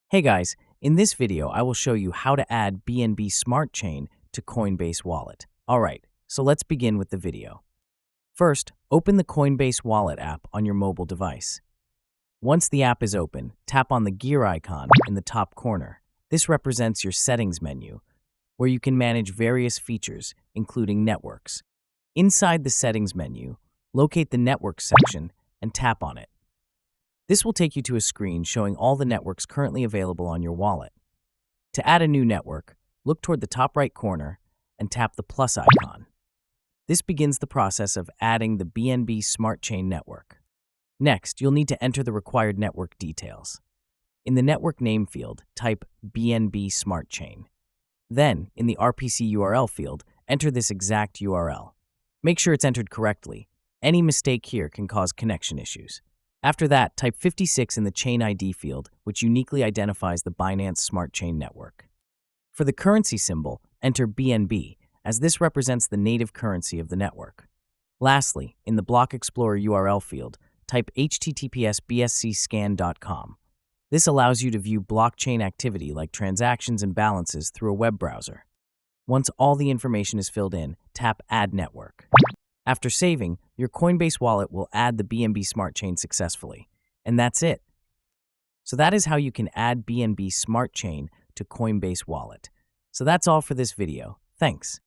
Hey guys, in this video I will show you how to add BNB Smart Chain to Coinbase Wallet. Alright, so let's begin with the video. First, open the Coinbase Wallet app on your mobile device. Once the app is open, tap on the gear icon in the top corner. This represents your settings menu, where you can manage various features, including networks. Inside the settings menu, locate the networks section and tap on it. This will take you to a screen showing all the networks currently available on your wallet. To add a new network, look toward the top right corner and tap the plus icon. This begins the process of adding the BNB Smart Chain network. Next, you'll need to enter the required network details. In the network name field, type BNB Smart Chain. Then, in the RPC URL field, enter this exact URL. Make sure it's entered correctly. Any mistake here can cause connection issues. After that, type 56 in the Chain ID field, which uniquely identifies the Binance Smart Chain network. For the currency symbol, enter BNB, as this represents the native currency of the network. Lastly, in the Block Explorer URL field, type https://bscscan.com. This allows you to view blockchain activity like transactions and balances through a web browser. Once all the information is filled in, tap Add Network. After saving, your Coinbase wallet will add the BNB Smart Chain successfully. And that's it. So that is how you can add BNB Smart Chain to Coinbase Wallet. So that's all for this video. Thanks.